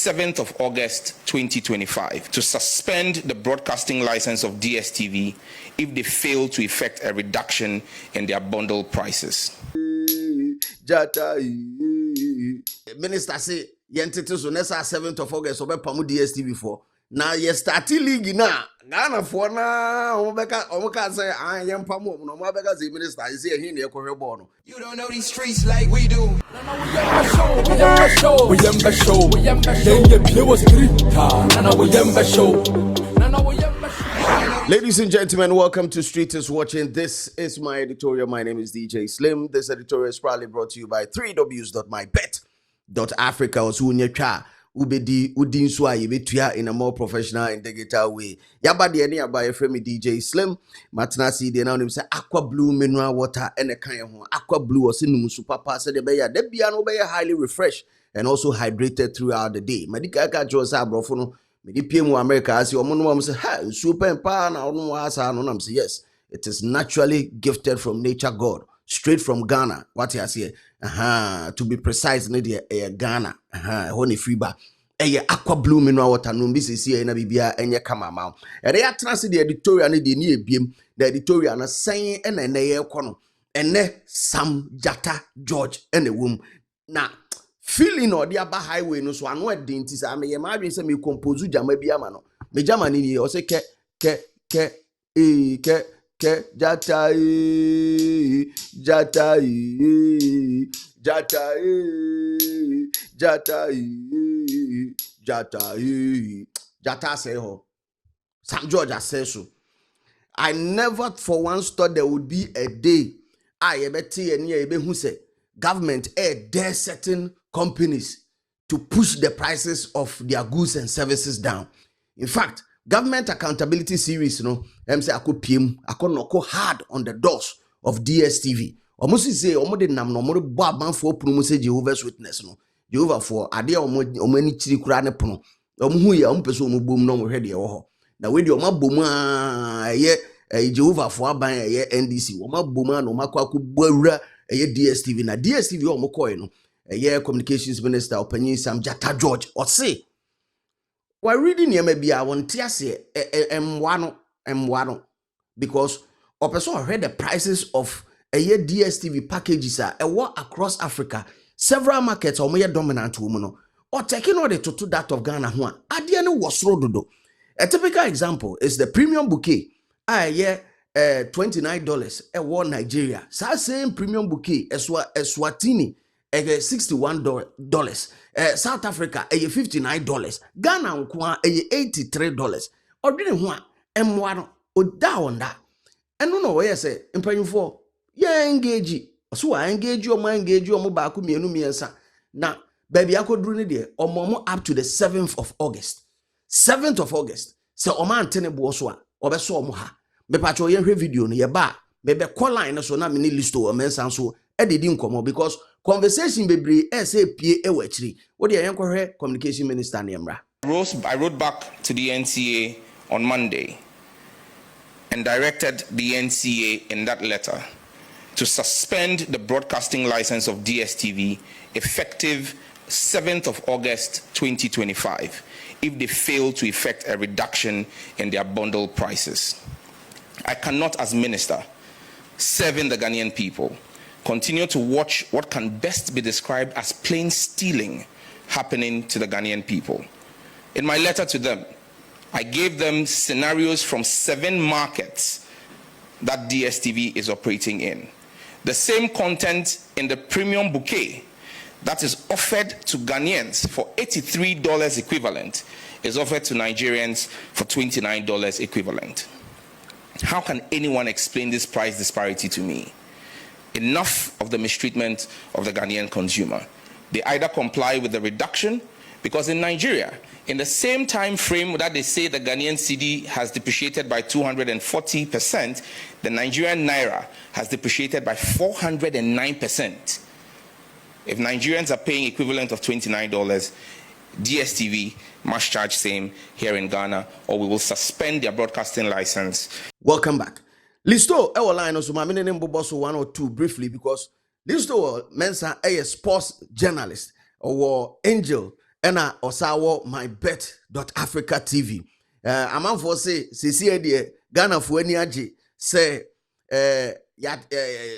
7th of August 2025 to suspend the broadcasting license of DSTV if they fail to effect a reduction in their bundle prices. Minister say yentete so nesa 7th of August obepamu DSTV for na ye start league na Ghana for na omeka say yempamu no mabeka say minister say hin na ekohwe ball no. You don't know these streets like we do. Ladies and gentlemen, welcome to Street is Watching. This is my editorial. My name is DJ Slim. This editorial is proudly brought to you by 3ws.mybet.africa. Osunyetwa ubedi udinso a yebetua in a more professional and digital way. Yaba de ani aba efremi DJ Slim. Matna si de na onim say aqua blue mineral water ene kan ho. Aqua blue osinum super pass de be ya de bia no be highly refreshed and also hydrated throughout the day. Medika ka jo sa brofo no Medi PM America as you say, hey, super empower now. Say yes, it is naturally gifted from nature God, straight from Ghana. What you say? To be precise, Ghana. Honey free bar. Aqua blue mineral water. No, this is here in a bibia and ya come out. And they are transit the editorial and the near beam. The editorial and saying and then they kono and ne Sam Jata George and the womb now. Feeling or the other highway no so anu edinti sa me imagine say me compose jama bia ma no me jama ni o say ke jata say ho Sam George says so. I never for once thought there would be a day I ebeti eni ebehu say government dare certain companies to push the prices of their goods and services down. In fact, government accountability series, say I could PM, I could knock hard on the doors of DSTV. Almost say, almost nam no more bad for promote Jehovah's Witness, Jehovah for idea or many chili crane pono. Huya person boom no ready or now with your mabuma Jehovah for buying NDC, Oma Buma no Makwaku Bura DSTV na DSTV or Mokoino. Communications Minister Opanyi Sam Jata George or say while reading here maybe I want to say M1 because a person heard the prices of a year DSTV packages are across Africa, several markets or more dominant woman or taking all the to that of Ghana one adiano was rododo. A typical example is the premium bouquet $29 one Nigeria. Same premium bouquet Eswatini $61. South Africa $59. Ghana $83. Or didn't want M1 or down that. And no way I say in for engage. So I engage your mind, engage your mobile miensa. Now, baby, I could do it there or more up to the 7th of August. 7th of August. So Oman Tenebo Oswa or Beso Moha. Me patro yen video no ye ba me be call line so na me ni list o men san so e dey din komo because conversation bebre say pie e wachiri wo dey yen kohwe communication minister na emra. I wrote back to the NCA on Monday and directed the NCA in that letter to suspend the broadcasting license of DSTV effective 7th of August 2025 if they fail to effect a reduction in their bundle prices. I cannot, as minister, serving the Ghanaian people, continue to watch what can best be described as plain stealing happening to the Ghanaian people. In my letter to them, I gave them scenarios from 7 markets that DSTV is operating in. The same content in the premium bouquet that is offered to Ghanaians for $83 equivalent is offered to Nigerians for $29 equivalent. How can anyone explain this price disparity to me? Enough of the mistreatment of the Ghanaian consumer. They either comply with the reduction, because in Nigeria, in the same time frame that they say the Ghanaian cedi has depreciated by 240%, the Nigerian naira has depreciated by 409%. If Nigerians are paying equivalent of $29, DSTV must charge same here in Ghana, or we will suspend their broadcasting license. Welcome back. Listo, our line also, my name is 1 or 2 briefly, because Listo Mensa a sports journalist or angel ena osawo mybet.africa TV. Amanfo say sisi de Ghana fo ani age say ya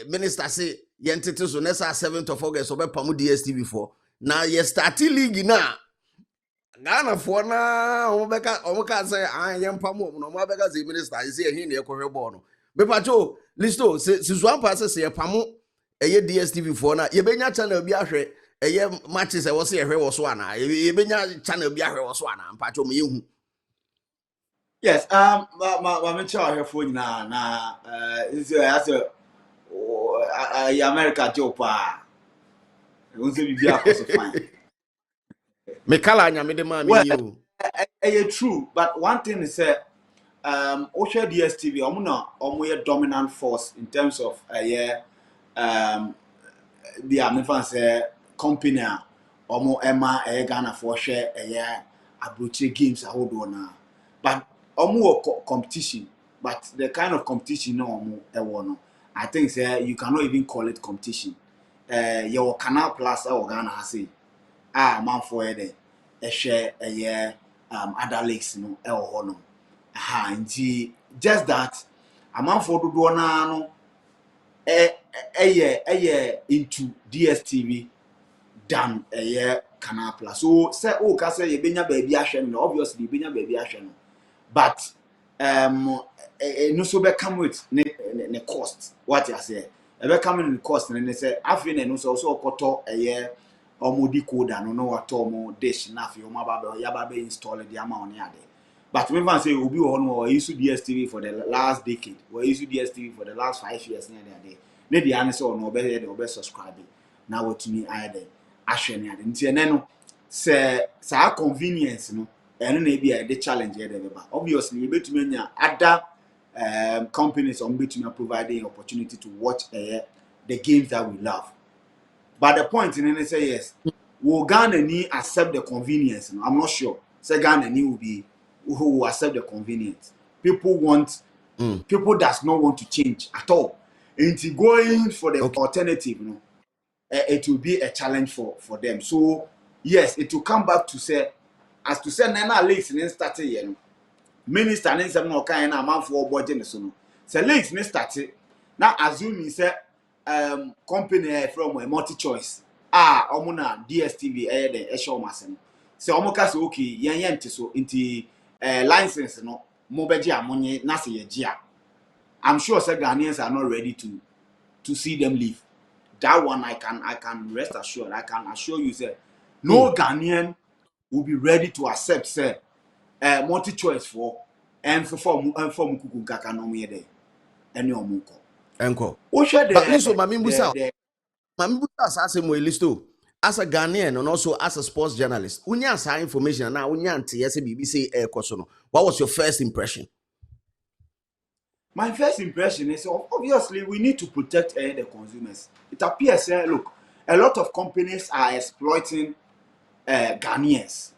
minister say yentete so nesa 7th of August obepam DSTV for na ye start league na Ghana fo na omeka say yempam no mo beka say minister say hin na ekohwe ball no me pacho listo se suan pass say yepam eye DSTV for na ye benya channel bi ahwe eye matches e wo say ehwe wo so ana ye benya channel bi ahwe wo so ana pacho me yehu. Yes, my mentor here for na is as a America job won't say be a cost fine. Me kala nya me de ma me Well, you. true, but one thing is Osha DSTV omo dominant force in terms of the say company omo Emma Ghana for share abroad games hold on but omo competition, but the kind of competition no omo I think say you cannot even call it competition. Your Canal Plus or Ghana has say man for there share other leagues no no just that a man for do na no into DSTV than Canal Plus. So say ka say you benya baby ahwe no, obviously you benya baby ahwe no, but no so be come with ne cost what you say e be come in cost ne say afi ne no so okoto omodi coder no what omo dish na afi omo ba be install the amount ne ade. But me fan say obi wo no we use DSTV for the last decade, we use DSTV for the last 5 years ne dey the answer no be here dey subscribe na what me ade ahwe ne ade nti ene no say convenience no eno na be the challenge here dey ba. Obviously you betumi nya other companies on betumi providing opportunity to watch the games that we love. But the point in it say yes, will Ghana ni accept the convenience? No? I'm not sure. Say Ghana ni will be who will accept the convenience. People does not want to change at all. Into going for the alternative, it will be a challenge for them. So yes, it will come back to say, as to say, Nana leaks in started, minister and some no kind of man for budget so. So leaks in started. Now assuming say company from a multi-choice omuna DSTV the show masem say omoka say okay yen so into license no mo beje amonye na say yegia. I'm sure say Ghanaians are not ready to see them leave. That one I can rest assured, I can assure you say no Ghanaian will be ready to accept say multi-choice for and for mukuku kaka no me there any omunko Enko. but listen, Mami Busa as a listo as a Ghanaian and also as a sports journalist. Unya sa information now unya ante yes BBC air kosono. What was your first impression? my first impression is obviously we need to protect the consumers. It appears look, a lot of companies are exploiting Ghanaians.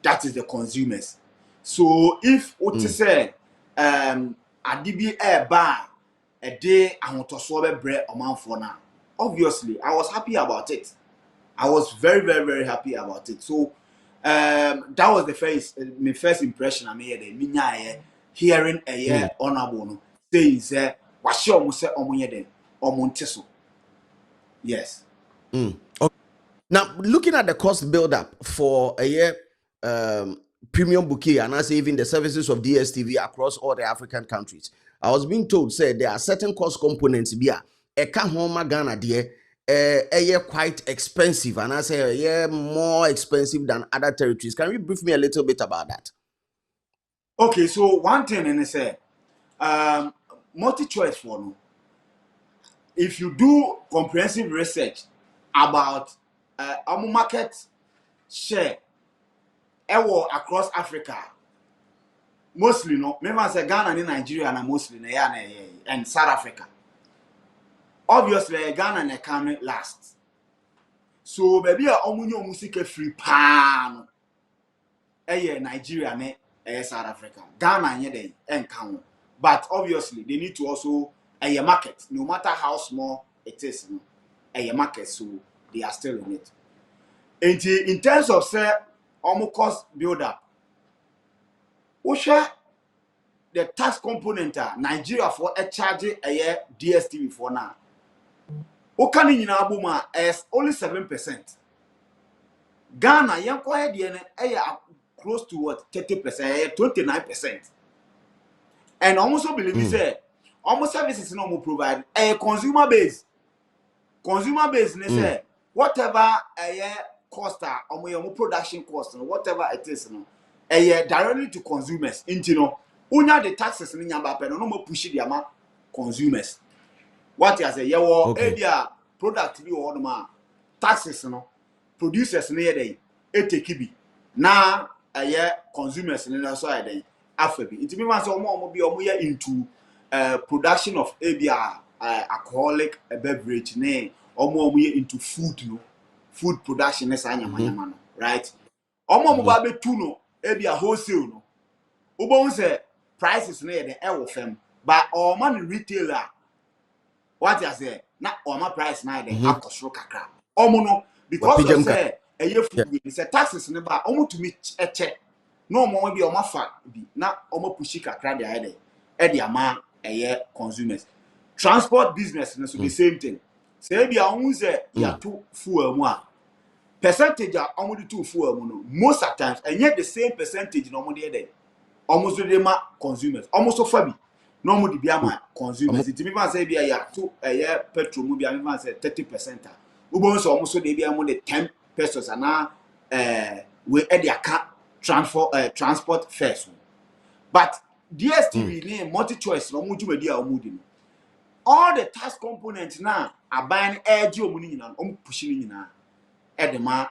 That is the consumers. So if what to say adibi bar a day I want to solve bread amount for now. Obviously, I was happy about it. I was very, very, very happy about it. So that was my first impression I made. Hearing a year honorable saying say was sure say then yes. Okay. Now looking at the cost build up for a year premium bouquet and as even the services of DSTV across all the African countries, I was being told say there are certain cost components bia eka homa Ghana there quite expensive and I say more expensive than other territories. Can you brief me a little bit about that? Okay, so one thing and I say multi-choice for no. If you do comprehensive research about our market share across Africa, mostly no, remember say Ghana and Nigeria and mostly and South Africa. Obviously, Ghana and come last. So maybe a omunyo musike free pan. Nigeria and South Africa. Ghana and and count. But obviously, they need to also a market. No matter how small it is, a market. So they are still in it. And in terms of say almost cost build up. Osha the tax component Nigeria for a charge a year DSTV for now. Okani in Abuma is only 7%. Ghana, young quiet close to what 30%, 29%. And almost believe me say almost services no more provide a consumer base. Consumer base ne say whatever a cost or your production cost whatever it is no directly to consumers. Into no unya the taxes in yamba no more push the amount consumers. What you say your area product be or ma taxes no producers near day etekibi na consumers in the side day afabi it means so more be into production of alcoholic beverage ne or more into food no food production is anyama right omo ba be tu no wholesale no ubon say prices near the e fam but or man retailer what you say na or my price na dey akosoro kakra omo no because of say food we say taxes ne ba omo to me check no omo be omo fa bi na omo pushi kakra dey dey ama consumers transport business no so the same thing say be omo say ya to fuel mu a percentage a omo do to fuel mu no most of times and yet the same percentage no omo dey almost the ma consumers almost so fabi no more the biama consumers it mean say be ya to petrol mu bia me say 30%. Ubon so almost so dey bia mo the 10 pesos and we e dey aka transport fares. But DSTV ne multi choice no mo jumadi a mo di no all the tax components now are buying edge o mo ni nyina o push ni nyina e dey ma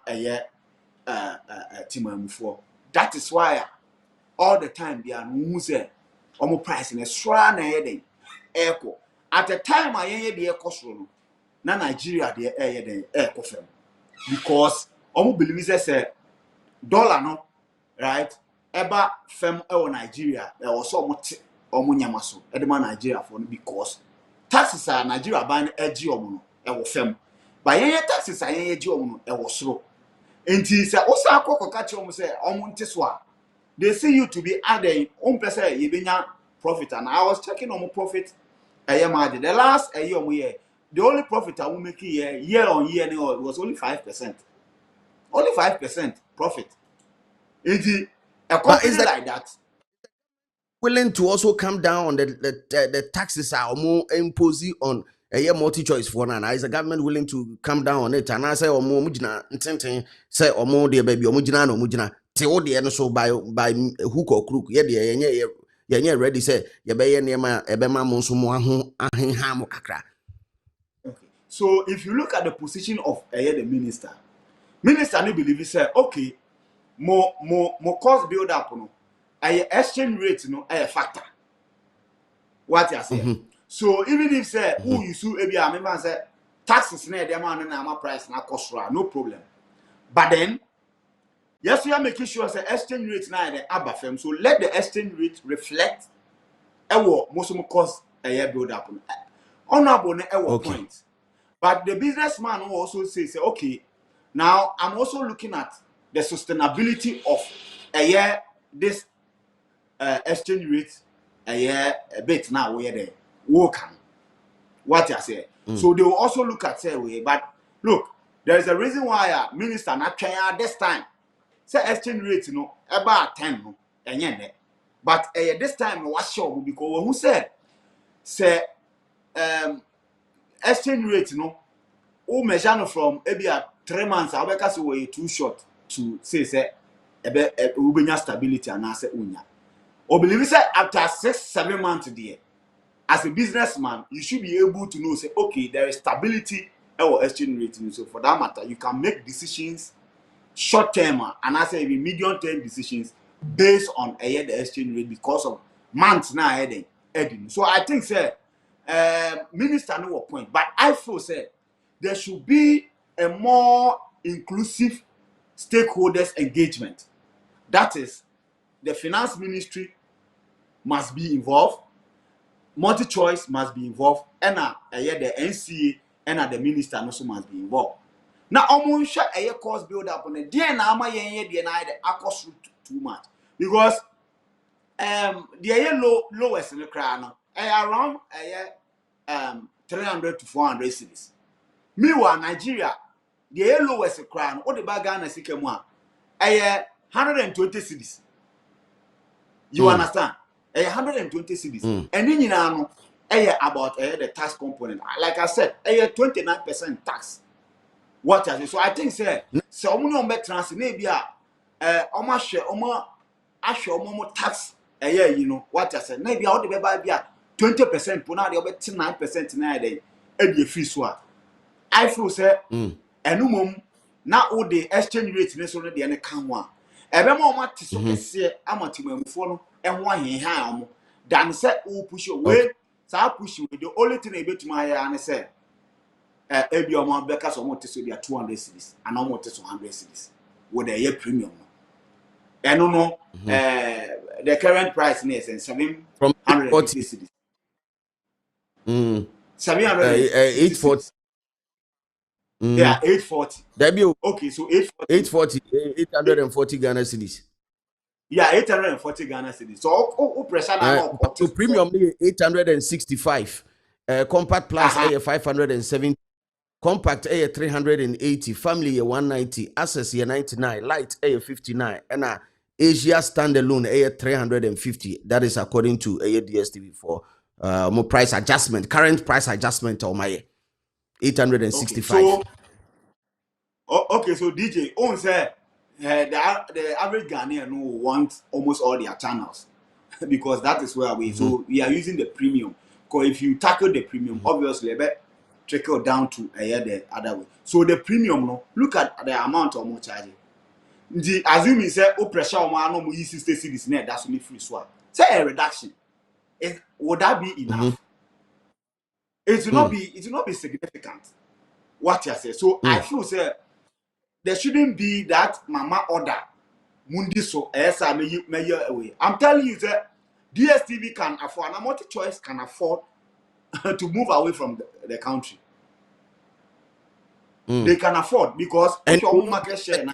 timamufo. That is why all the time they are no say omo price in extra na yeden echo at the time ayen de ekosoro no na Nigeria de yeden echo fam because omo believe say dollar no right eba fam e Nigeria e also omo nyama so e de ma Nigeria for because taxes are Nigeria ban eji omo no e wo fam but yen taxes ayen eji omo no e wo soro enti say osa akokoka che omo say omo nte so a they see you to be adding person you benya profit and I was checking on my profit the last year the only profit I will make year on year was only 5%. Only 5% profit. Is a company like that willing to also come down on the taxes are more imposing on a multi-choice for now? Is the government willing to come down on it? And I say, or more mujina, say, or more dear baby, or mujina, no mujina, till the end so by hook or crook, yeah, ready, say, ya bay near my ebema monsumo, aham kakra. okay. So if you look at the position of the minister no believe he say okay more cost build up no exchange rate no a factor. What you say? So even if say who you sue ebi a member say taxes na dem an na my price na cost no problem. But then yes we are making sure say exchange rate na dey abafem so let the exchange rate reflect ewo most cost build up. Honorable na ewo point. But the businessman will also say okay now I'm also looking at the sustainability of this exchange rate a bit now where they work what you say. So they will also look at say way but look there is a reason why minister not trying this time say exchange rate about 10 no but this time was sure because who said say exchange rate who measure from maybe 3 months I be say we too short to say ubenya stability and say unya or believe say after 6-7 months there as a businessman you should be able to know say okay there is stability or exchange rate so for that matter you can make decisions short term and I say even medium term decisions based on the exchange rate because of months now heading. So I think say minister no point but I feel say there should be a more inclusive stakeholders engagement. That is the finance ministry must be involved, multi-choice must be involved, and the NCA and the minister also must be involved. Now almost a cost build up on a dear nama yen the cost too much because the lowest in the crown around 300 to 400 cities. Meanwhile, Nigeria, the lowest crown, what the bagana sikemwa, 120 cities. You understand? 120 cities. And then you know, about the tax component. Like I said, 29% tax. What is it? So I think say so many on trans maybe almost share almost tax you know what I said. Maybe all the baby 20% put now the 9% now they the free swap. I feel say and now all the exchange rate in so the any can one. Ebe mo ma ti so kese amatimamfo no enwa heha omo dan say o push away sa push with the only thing e betuma ya ne say ebi omo beka so mo te so dia 200 cedis and omo te so 100 cedis with the year premium no eno no the current price is 750 cedis 740 yeah 840 okay so 840 Ghana cedis. Yeah, 840 Ghana cedis. So, pressure now. So premium 865. Compact plus 570. Compact 380. Family 190. Access 99. Light 59. And Asia standalone 350. That is according to DSTV for more price adjustment. Current price adjustment on my 865. Okay, so DJ, on say the average Ghanaian who wants almost all their channels because that is where we so we are using the premium. Because if you tackle the premium, obviously trickle down to the other way. So the premium, no, look at the amount of more charging. The assuming say pressure on no more 60 cedis net that's only free swap. Say a reduction. Would that be enough? It will not be significant. What you say. So I feel say there shouldn't be that mama order. Mundi so may away. I'm telling you that DSTV can afford, and multi-choice can afford to move away from the country. They can afford because if your market share,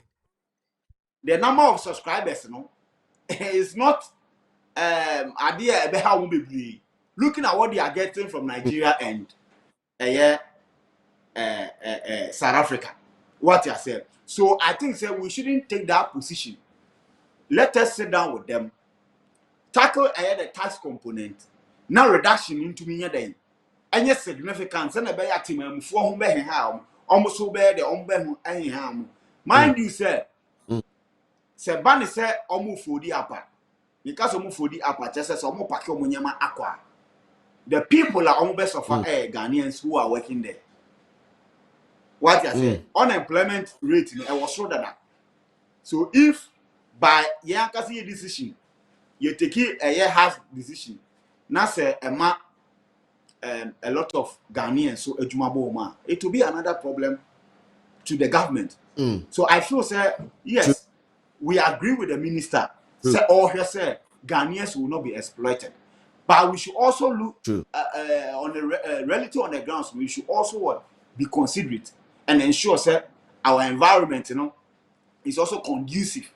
the number of subscribers, is not idea how we be looking at what they are getting from Nigeria and South Africa. What you said. So I think we shouldn't take that position. Let us sit down with them, tackle the tax component, now reduction into me then. Any significance and a better team for whom being harm, almost so bad the unbear any harm. Mind you, say Banny said, almost for the upper. Because almost for the upper, just as almost Paco Munyama Aqua. The people are almost of Ghanaians who are working there. What you say? Unemployment rate I was sure that. So if by Yankasi decision, you take a year half decision, now say a lot of Ghanaians so ejumabo it will be another problem to the government. So I feel say yes, we agree with the minister. Say all here say Ghanaians will not be exploited, but we should also look on the reality on the ground. So we should also be considerate and ensure say our environment, is also conducive.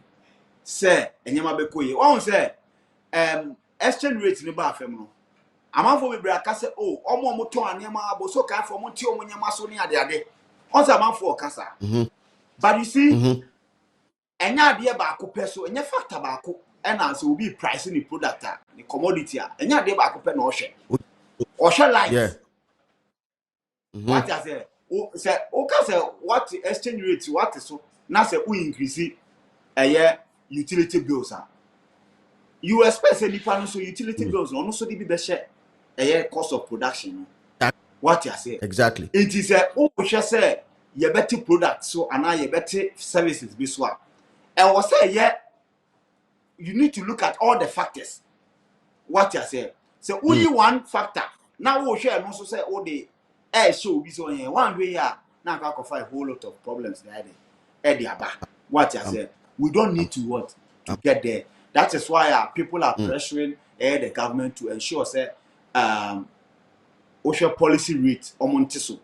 Say enyama bekoye. One say exchange rate ni ba afem no. Amanfo bebre aka say omo to anema abo so kan for mo ti omo nyama so ni ade. On say amanfo okasa. But you see enya ade ba akopɛ so enya factor ba ako and as will be pricing the product the commodity enya ade ba akopɛ na ohwe life. Yeah. What I say say say what exchange rate what is so na say we increase utility bills you expect say nipa so utility bills no so dey be share cost of production what you say Exactly. it is hwe say you better product so and you better services be so and we say you need to look at all the factors what you say so only one factor now we share no so say the air show be so one way now I can find a whole lot of problems there what you say we don't need to to get there. That is why people are pressuring the government to ensure say ocean policy rate omontiso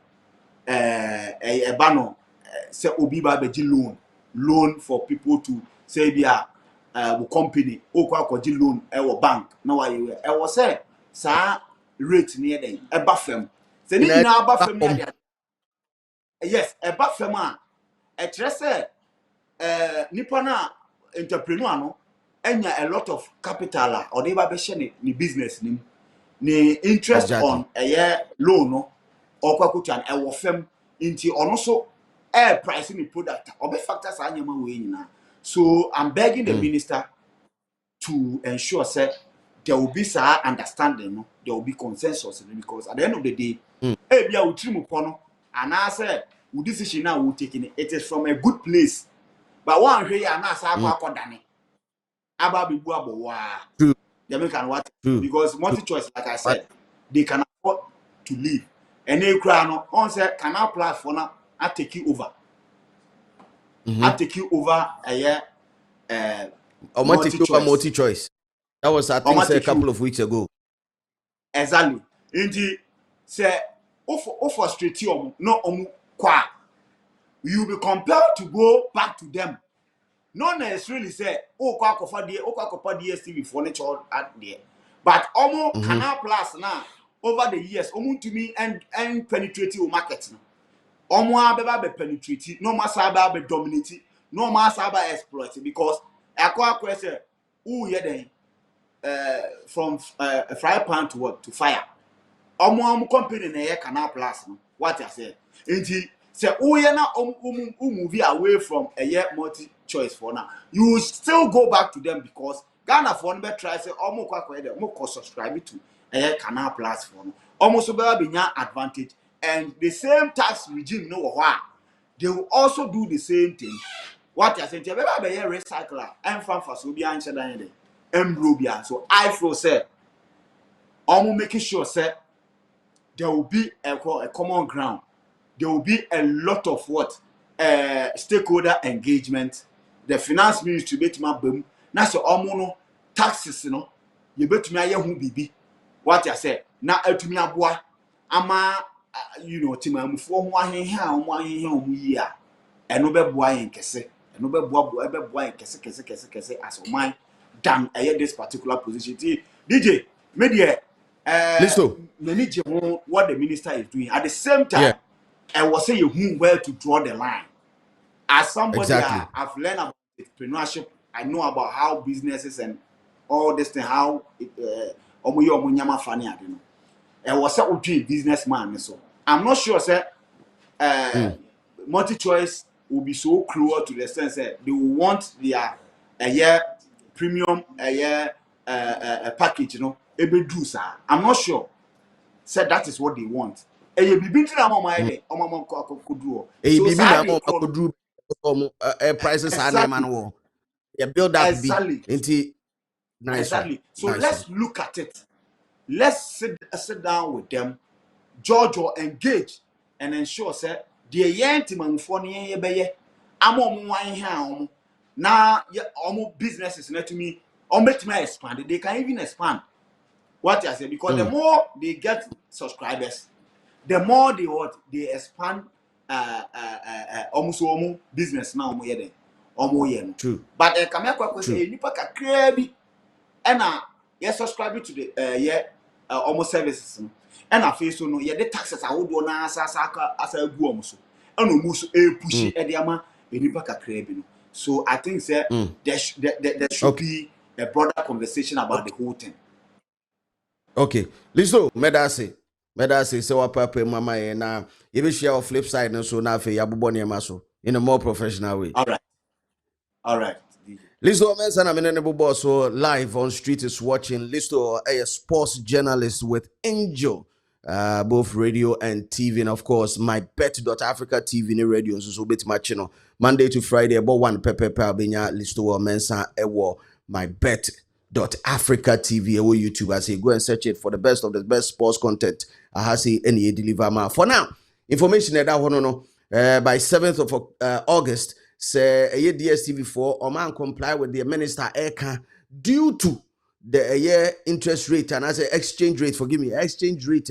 bano say obi ba beji loan for people to say dia company o kwa akọji loan e bank na wa ye e wo say sa rate ne den e ba fam say ni nyina ba fam ya dia yes e ba fam a e kire say nipa na entrepreneur no enya a lot of capital a or dey ba be share ni business ni interest on loan no or kwa kutan e wo fam inti ono so air price ni product or be factors anyama we nyina. So I'm begging the minister to ensure say there will be some understanding, no? There will be consensus, because at the end of the day, eh bia utrimu pono and I say we decision now we taking it is from a good place. But one way and I say dane aba be bu abowa. They make an what because multi choice, like I said, they can afford to live. And they cry no on say canal platform now I take you over. I take you over a year multi choice. That was, I think, a couple of weeks ago. Exactly. Indeed, say, frustrate you, no, kwa. You will be compelled to go back to them. Not necessarily say, kwa DSTV furniture at there. But Canal Plus now, over the years, to me and penetrate your market. Abeba be penetrate, no masaba be dominate, no masaba exploit, because akwa question, then from fry pan to what to fire. Company na Canal Plus no. What I say. Inti say na move away from a year multi choice for now. You still go back to them because Ghana for no try say kwa subscribe to a Canal Plus for no. Almost so be advantage, and the same tax regime no they will also do the same thing. What I say, be recycler and fan for so be answer than so I feel say making sure say there will be a common ground. There will be a lot of stakeholder engagement. The finance ministry bet my boom. Now so no taxes you bet me who bibi. What I say now to me aboa ama timamu for ho ahenha year and no be boa yen kese and no be boa yen kese as o man than this particular position. DJ media what the minister is doing at the same time. I was saying where to draw the line. As somebody I've learned about entrepreneurship, I know about how businesses and all this thing, how funny, I was a businessman. So I'm not sure, sir. Multi-choice will be so cruel to the sense that they will want their a year premium package, able do sir. I'm not sure. Said that is what they want. And you be beating them on my head. Prices are man. Yeah, build up. Exactly. Exactly. So let's look at it. Let's sit down with them, judge or engage, and ensure say the yantiman for ye I'm now businesses not to me or make me expand. They can even expand. What I say, because the more they get subscribers, the more they expand almost business now True. But come here say nipa kakra bi na you subscribe to the almost services and I feel so no the taxes I would na asa gu almost and no so push e de ama nipa kakra bi no. So I think say there should be a broader conversation about the whole thing. Okay, listo, medase say what papa mama na you be share flip side and so na fe yabubo niema so in a more professional way. All right. Listo, I'm boss so live on street is watching. Listo, a sports journalist with Angel, both radio and TV, and of course my bet.africa TV and radio so bit my channel Monday to Friday about one pepe benya listo mensa ewo my bet.africa TV or YouTube. I say go and search it for the best of the best sports content. I say any deliver ma. For now, information that by 7th of August. Say a DSTV 4 or man comply with the minister Eka due to the year interest rate and as an exchange rate, exchange rate,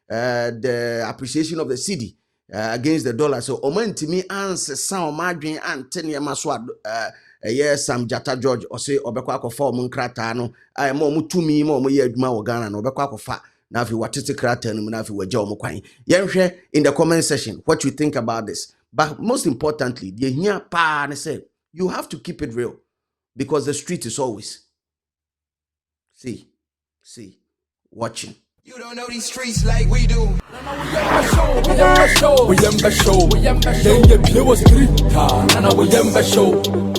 the appreciation of the city against the dollar. So omantimi answer sound madwin ante nneɛma so Sam Jata George or say obekwa akɔfa ɔmo nkrataa no a ma ɔmo tumi ma ɔmo yɛ adwuma wɔ Ghana no obekwa akɔfa na afi watete krataa no mu na afi wagya ɔmo kwan. Yɛnhwɛ in the comment section what you think about this. But most importantly, the here pa ne say you have to keep it real because the street is always see watching. You don't know these streets like we do. We show.